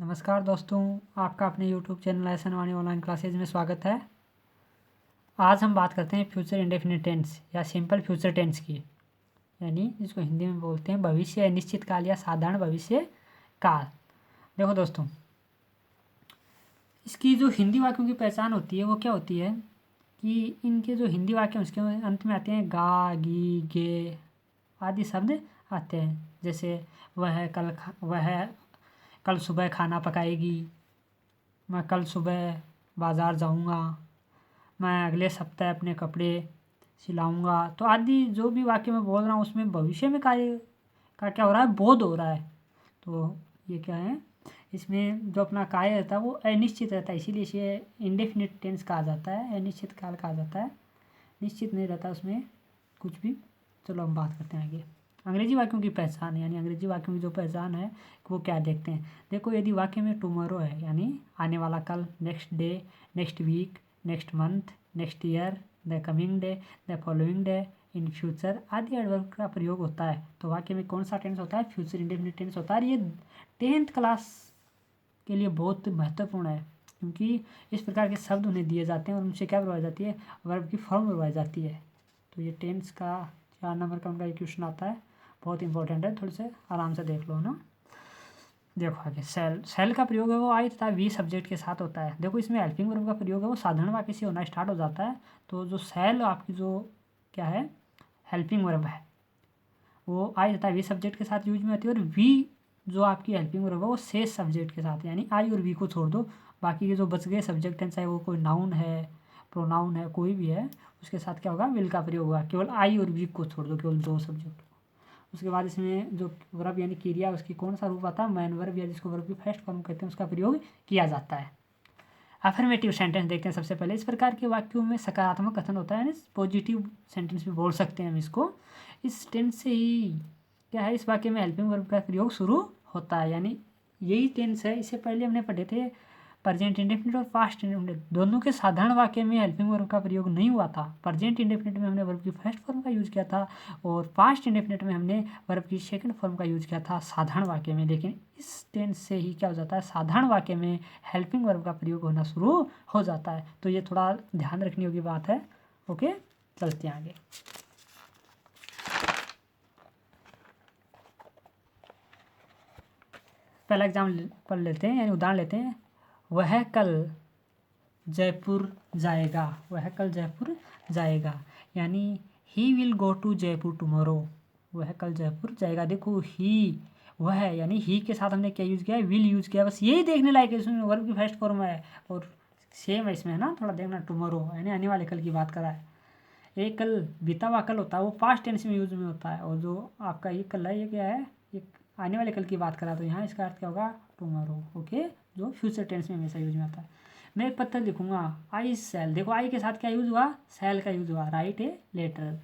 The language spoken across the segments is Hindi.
नमस्कार दोस्तों, आपका अपने यूट्यूब चैनल एहसन वानी ऑनलाइन क्लासेज में स्वागत है। आज हम बात करते हैं फ्यूचर इंडेफिनिट टेंस या सिंपल फ्यूचर टेंस की, यानी जिसको हिंदी में बोलते हैं भविष्य अनिश्चित काल या साधारण भविष्य काल। देखो दोस्तों, इसकी जो हिंदी वाक्यों की पहचान होती है वो क्या होती है कि इनके जो हिंदी वाक्य हैं उसके अंत में आते हैं गा, गी, गे आदि शब्द आते हैं। जैसे वह कल सुबह खाना पकाएगी, मैं कल सुबह बाज़ार जाऊंगा, मैं अगले सप्ताह अपने कपड़े सिलाऊंगा। तो आदि जो भी वाक्य मैं बोल रहा हूँ उसमें भविष्य में कार्य का क्या हो रहा है, बोध हो रहा है। तो ये क्या है, इसमें जो अपना कार्य रहता है वो अनिश्चित रहता है, इसीलिए इसे इंडेफिनिट टेंस कहा जाता है, अनिश्चित काल कहा जाता है। निश्चित नहीं रहता उसमें कुछ भी। चलो हम बात करते हैं आगे। अंग्रेजी वाक्यों की पहचान, यानी अंग्रेजी वाक्यों की जो पहचान है वो क्या देखते हैं। देखो, यदि वाक्य में टुमारो है यानी आने वाला कल, next day, next week, next month, next year, the coming day, the following day, in future आदि एडवर्ब का प्रयोग होता है तो वाक्य में कौन सा टेंस होता है, फ्यूचर इंडेफिनिट टेंस होता है। ये 10th क्लास के लिए बहुत महत्वपूर्ण है, क्योंकि इस प्रकार के शब्द उन्हें दिए जाते हैं और उनसे क्या करवाई जाती है, वर्ब की फॉर्म करवाई जाती है। तो ये टेंस का 4 नंबर का उनका क्वेश्चन आता है, बहुत इंपॉर्टेंट है, थोड़े से आराम से देख लो ना। देखो आगे, सेल का प्रयोग है वो आई तथा वी सब्जेक्ट के साथ होता है। देखो, इसमें हेल्पिंग वर्ब का प्रयोग है वो साधारण वाक्य से होना स्टार्ट हो जाता है। तो जो सेल आपकी जो क्या है, हेल्पिंग वर्ब है वो आई तथा वी सब्जेक्ट के साथ यूज में होती है, और वी जो आपकी हेल्पिंग वर्ब है वो शेष सब्जेक्ट के साथ, यानी आई और वी को छोड़ दो, बाकी के जो बच गए सब्जेक्ट हैं, चाहे वो कोई नाउन है, प्रोनाउन है, कोई भी है, उसके साथ क्या होगा, विल का प्रयोग होगा। केवल आई और वी को छोड़ दो, केवल 2 सब्जेक्ट। उसके बाद इसमें जो वर्ब यानी क्रिया उसकी कौन सा रूप आता है, मैन वर्ब, या जिसको वर्ब की फर्स्ट फॉर्म कहते हैं, उसका प्रयोग किया जाता है। अफर्मेटिव सेंटेंस देखते हैं सबसे पहले। इस प्रकार के वाक्यों में सकारात्मक कथन होता है, यानी पॉजिटिव सेंटेंस भी बोल सकते हैं हम इसको। इस टेंस से ही क्या है, इस वाक्य में हेल्पिंग वर्ब का प्रयोग शुरू होता है, यानी यही टेंस है। इससे पहले हमने पढ़े थे प्रेजेंट इंडेफिनिट और पास्ट इंडेफिनिट, दोनों के साधारण वाक्य में हेल्पिंग वर्ब का प्रयोग नहीं हुआ था। प्रेजेंट इंडेफिनिट में हमने वर्ब की फर्स्ट फॉर्म का यूज किया था और पास्ट इंडेफिनिट में हमने वर्ब की सेकंड फॉर्म का यूज किया था साधारण वाक्य में। लेकिन इस टेंस से ही क्या हो जाता है, साधारण वाक्य में हेल्पिंग वर्ब का प्रयोग होना शुरू हो जाता है। तो ये थोड़ा ध्यान रखने योग्य बात है। ओके, चलते हैं आगे। पहला एग्जाम्पल पढ़ लेते हैं, यानी उदाहरण लेते हैं। वह कल जयपुर जाएगा, वह कल जयपुर जाएगा, यानी he will go to Jaipur tomorrow. वह कल जयपुर जाएगा। देखो, ही वह यानी ही के साथ हमने क्या यूज़ किया है, विल यूज़ किया। बस यही देखने लायक है, इसमें वर्ब की फर्स्ट फॉर्म है और सेम है इसमें, है ना। थोड़ा देखना, टुमारो यानी आने वाले कल की बात कर रहा है। एक कल बीता हुआ कल होता है वो पास्ट टेंस में यूज में होता है, और जो आपका ये कल है ये क्या है, एक आने वाले कल की बात करा, तो यहाँ इसका अर्थ क्या होगा, टुमारो। ओके, जो फ्यूचर टेंस में हमेशा यूज में आता है। मैं एक पत्र लिखूंगा, आई सेल। देखो, आई के साथ क्या यूज हुआ, सेल का यूज हुआ, राइट ए लेटर।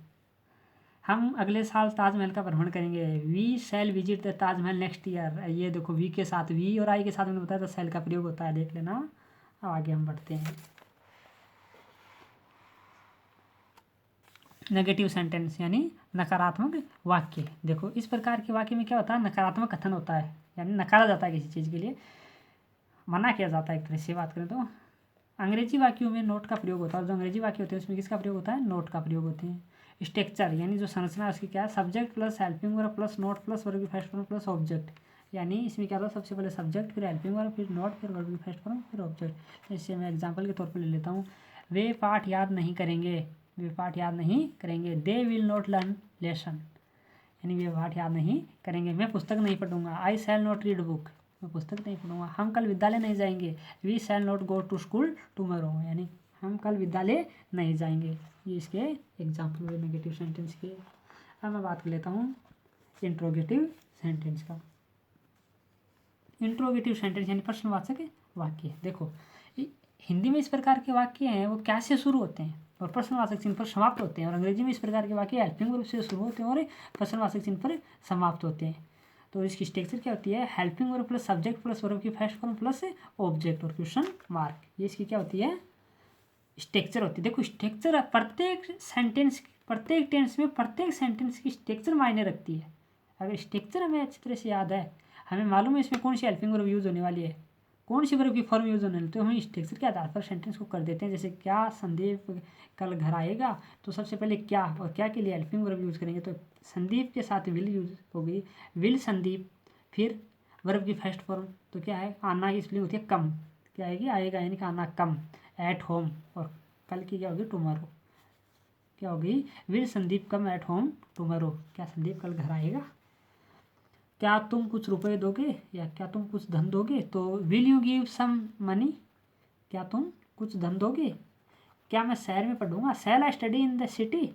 हम अगले साल ताजमहल का भ्रमण करेंगे, we shall visit the Taj Mahal next year. ये देखो, वी के साथ, वी और आई के साथ मैंने बताया था सेल का प्रयोग होता है, देख लेना। अब आगे हम बढ़ते हैं। नेगेटिव सेंटेंस यानी नकारात्मक वाक्य। देखो, इस प्रकार के वाक्य में क्या होता है, नकारात्मक कथन होता है, यानी नकारा जाता है किसी चीज़ के लिए, मना किया जाता है एक तरह से बात करें तो। अंग्रेजी वाक्यों में नोट का प्रयोग होता है, जो अंग्रेजी वाक्य होते हैं उसमें किसका प्रयोग होता है, नोट का प्रयोग होते हैं। स्ट्रक्चर यानी जो संरचना है उसकी क्या है, subject plus helping verb plus note plus verb की फर्स्ट फॉर्म प्लस ऑब्जेक्ट। यानी इसमें क्या होता है, सबसे पहले सब्जेक्ट, फिर हेल्पिंग वर्ब, फिर नोट, फिर वर्ब की फर्स्ट फॉर्म, फिर ऑब्जेक्ट। इससे मैं एग्जाम्पल के तौर पर ले लेता हूँ। वे पाठ याद नहीं करेंगे, वे पाठ याद नहीं करेंगे। They will not learn lesson, यानी वे पाठ याद नहीं करेंगे। मैं पुस्तक नहीं पढ़ूंगा, I shall not read book, मैं पुस्तक नहीं पढ़ूंगा। हम कल विद्यालय नहीं जाएंगे, we shall not go to school tomorrow, यानी हम कल विद्यालय नहीं जाएंगे। ये इसके एग्जाम्पल हुए नेगेटिव सेंटेंस के। अब मैं बात कर लेता हूँ इंट्रोगेटिव सेंटेंस का। इंट्रोगेटिव सेंटेंस यानी प्रश्नवाचक वाक्य। देखो, हिंदी में इस प्रकार के वाक्य हैं वो क्या से शुरू होते हैं और प्रश्नवाचक चिन्ह पर समाप्त होते हैं, और अंग्रेजी में इस प्रकार के वाक्य हेल्पिंग वर्ब से शुरू होते हैं और प्रश्नवाचक चिन्ह पर समाप्त होते हैं। तो इसकी स्ट्रक्चर क्या होती है, helping verb plus subject plus verb की फर्स्ट फॉर्म प्लस ऑब्जेक्ट और क्वेश्चन मार्क। ये इसकी क्या होती है, स्ट्रक्चर होती है। देखो, स्ट्रक्चर प्रत्येक सेंटेंस, प्रत्येक टेंस में प्रत्येक सेंटेंस की स्ट्रक्चर मायने रखती है। अगर स्ट्रक्चर हमें अच्छी तरह से याद है, हमें मालूम है इसमें कौन सी हेल्पिंग वर्ब यूज होने वाली है, कौन सी वर्ब की फॉर्म यूज होने लगे तो हम स्ट्रक्चर के आधार पर सेंटेंस को कर देते हैं। जैसे क्या संदीप कल घर आएगा, तो सबसे पहले क्या, और क्या के लिए हेल्पिंग वर्ब यूज़ करेंगे, तो संदीप के साथ विल यूज होगी, विल संदीप। फिर वर्ब की फर्स्ट फॉर्म तो क्या है, आना की स्पेलिंग होती है कम, क्या आएगी, आएगा यानी कि आना कम, एट होम, और कल की क्या होगी, टुमारो, क्या होगी, will Sandeep come at home tomorrow, क्या संदीप कल घर आएगा। क्या तुम कुछ रुपए दोगे, या क्या तुम कुछ धन दोगे, तो will you give some money, क्या तुम कुछ धन दोगे। क्या मैं शहर में पढ़ूंगा, shall I study in the city,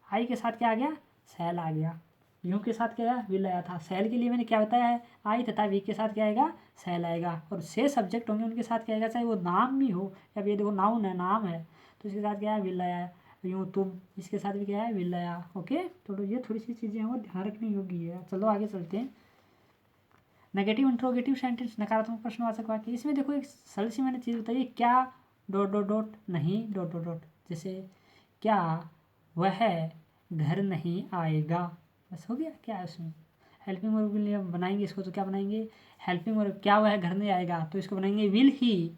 I के साथ क्या आ गया, शैल आ गया। यू के साथ क्या आया, विल आया था। शैल के लिए मैंने क्या बताया है, आई, तथा वी के साथ क्या आएगा, शैल आएगा। और से सब्जेक्ट होंगे उनके साथ क्या आएगा, चाहे वो नाम भी हो, या ये देखो नाउन है, नाम है, तो इसके साथ क्या है, विल आया। यूँ तुम, इसके साथ भी क्या है, विल आया। ओके, तो ये थोड़ी सी चीज़ें हैं वो ध्यान रखनी होगी है। चलो आगे चलते हैं। नेगेटिव इंट्रोगेटिव सेंटेंस, नकारात्मक प्रश्नवाचक वाक्य। इसमें देखो एक सरल सी मैंने चीज़ बताई, क्या डॉट डॉट डॉट, नहीं डॉट डॉट डॉट। जैसे क्या वह घर नहीं आएगा, बस हो गया। क्या है उसमें हेल्पिंग वर्ब के लिए हम बनाएंगे इसको, तो क्या बनाएंगे, हेल्पिंग वर्ब, क्या वह घर नहीं आएगा, तो इसको बनाएंगे will he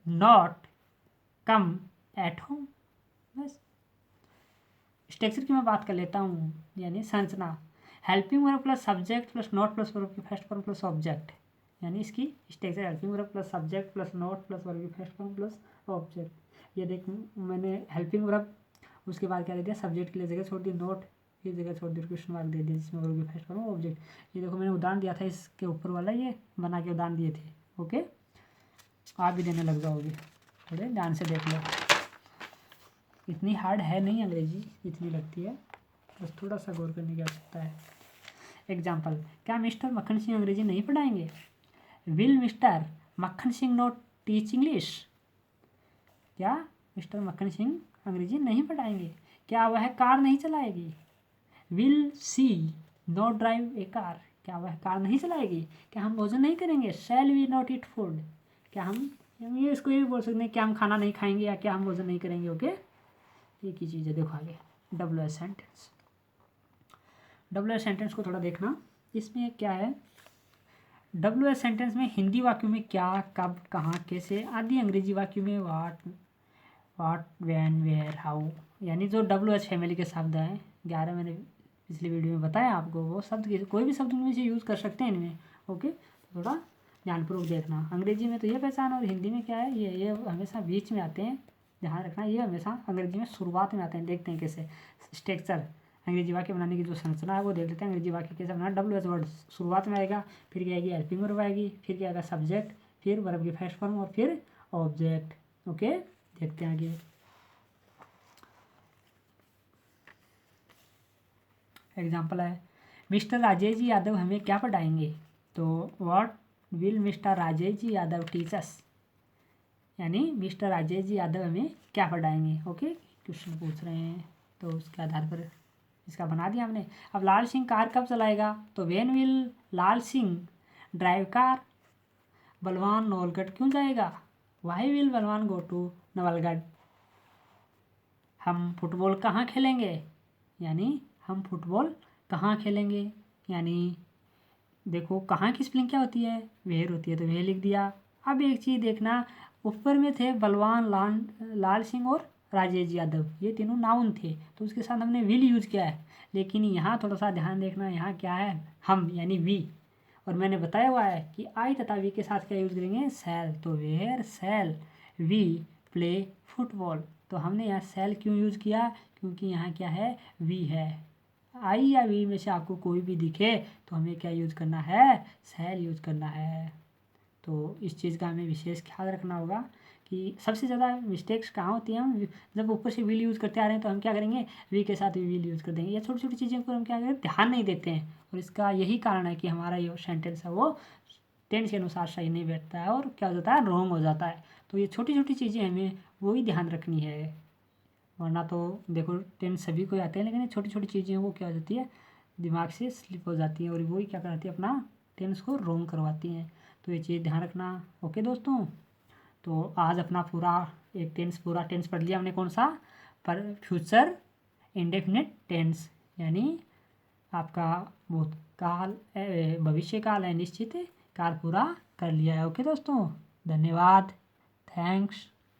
not come at home. बस स्ट्रक्चर की मैं बात कर लेता हूँ, यानी संरचना। Helping verb plus subject plus not plus verb की फर्स्ट फॉर्म प्लस ऑब्जेक्ट, यानी इसकी structure helping verb plus subject plus not plus verb की फर्स्ट फॉर्म प्लस ऑब्जेक्ट। ये देख मैंने हेल्पिंग वर्ब, उसके बाद क्या दे दिया, सब्जेक्ट के लिए जगह छोड़ दी, नोट की जगह छोड़ दी, क्वेश्चन मार्क दे दिया, जिसमें वर्ब की फर्स्ट फॉर्म ऑब्जेक्ट। ये देखो मैंने उदाहरण दिया था इसके ऊपर वाला, ये बना के उदाहरण दिए थे। ओके, आप भी देने लग जाओगे, थोड़े ध्यान से देख लो। इतनी हार्ड है नहीं अंग्रेजी जितनी लगती है, बस थोड़ा सा गौर करने की आवश्यकता है। एग्जाम्पल, क्या मिस्टर मक्खन सिंह अंग्रेजी नहीं पढ़ाएंगे, विल मिस्टर मक्खन सिंह नॉट टीच इंग्लिश, क्या मिस्टर मक्खन सिंह अंग्रेजी नहीं पढ़ाएंगे। क्या वह कार नहीं चलाएगी, will see not drive A car, क्या वह कार नहीं चलाएगी। क्या हम भोजन नहीं करेंगे, shall we not eat food, क्या हम ये इसको ये भी बोल सकते हैं, क्या हम खाना नहीं खाएंगे, या क्या हम भोजन नहीं करेंगे। ओके, एक ही चीज़ है। देखो आगे W S sentence, W S sentence को थोड़ा देखना। इसमें क्या है, डब्ल्यू एस सेंटेंस में हिंदी वाक्यों में क्या, कब, कहाँ, कैसे आदि, अंग्रेजी वाक्यों में वाट, व्हेन, वेयर, हाउ, यानी जो डब्ल्यू एच फैमिली के शब्द हैं 11 मैंने पिछली वीडियो में बताया आपको, वो शब्द कोई भी शब्द उनमें से यूज़ कर सकते हैं इनमें। ओके, तो थोड़ा ध्यानपूर्वक देखना। अंग्रेजी में तो ये पहचान, और हिंदी में क्या है, ये हमेशा बीच में आते हैं, ध्यान रखना। ये हमेशा अंग्रेजी में शुरुआत में आते हैं। देखते हैं कैसे स्ट्रक्चर, अंग्रेजी वाक्य बनाने की जो संरचना है वो देख लेते हैं। अंग्रेजी वाक्य कैसे बनाना, डब्ल्यू एच वर्ड शुरुआत में आएगा, फिर क्या आएगी, हेल्पिंग वर्ब आएगी, फिर क्या आएगा, सब्जेक्ट, फिर वर्ब की फर्स्ट फॉर्म, और फिर ऑब्जेक्ट। ओके, देखते हैं आगे। एग्जाम्पल है, मिस्टर राजेश जी यादव हमें क्या पढ़ाएंगे, तो what will mister Rajesh ji Yadav teach us, यानी मिस्टर राजेश जी यादव हमें क्या पढ़ाएंगे। ओके, क्वेश्चन पूछ रहे हैं तो उसके आधार पर इसका बना दिया हमने। अब लाल सिंह कार कब चलाएगा, तो when will Lal Singh drive car. बलवान नवलगढ़ क्यों जाएगा, वाई विल बलवान गो टू नवलगढ़। हम फुटबॉल कहाँ खेलेंगे, यानी हम फुटबॉल कहाँ खेलेंगे, यानी देखो कहाँ की स्पेलिंग क्या होती है, वेयर होती है, तो वेयर लिख दिया। अब एक चीज़ देखना, ऊपर में थे बलवान, लाल सिंह और राजेश यादव, ये तीनों नाउन थे, तो उसके साथ हमने विल यूज किया है। लेकिन यहाँ थोड़ा सा ध्यान देखना, यहाँ क्या है, हम यानी वी, और मैंने बताया हुआ है कि आई तथा वी के साथ क्या यूज करेंगे, शैल, तो where shall we play football. तो हमने यहाँ शैल क्यों यूज किया, क्योंकि यहाँ क्या है, वी है। आई या वी में से आपको कोई भी दिखे तो हमें क्या यूज करना है, शैल यूज करना है। तो इस चीज़ का हमें विशेष ख्याल रखना होगा कि सबसे ज़्यादा मिस्टेक्स कहाँ होती हैं, हम जब ऊपर से विल यूज़ करते आ रहे हैं तो हम क्या करेंगे, वी के साथ भी विल यूज़ कर देंगे। ये छोटी छोटी चीज़ों को हम क्या करें, ध्यान नहीं देते हैं, और इसका यही कारण है कि हमारा ये सेंटेंस है वो टेंस के अनुसार सही नहीं बैठता है, और क्या हो जाता है, रॉन्ग हो जाता है। तो ये छोटी छोटी चीज़ें हमें वही ध्यान रखनी है, वरना तो देखो टेंस सभी को आते हैं, लेकिन ये छोटी छोटी चीज़ें वो क्या हो जाती है, दिमाग से स्लिप हो जाती हैं, और वही क्या कराती है, अपना टेंस को रॉन्ग करवाती हैं। तो ये चीज़ ध्यान रखना। ओके दोस्तों, तो आज अपना पूरा पूरा टेंस पढ़ लिया हमने, कौन सा, पर फ्यूचर इंडेफिनिट टेंस, यानी आपका भूतकाल, भविष्य काल है निश्चित, कार्य पूरा कर लिया है। ओके दोस्तों, धन्यवाद, थैंक्स।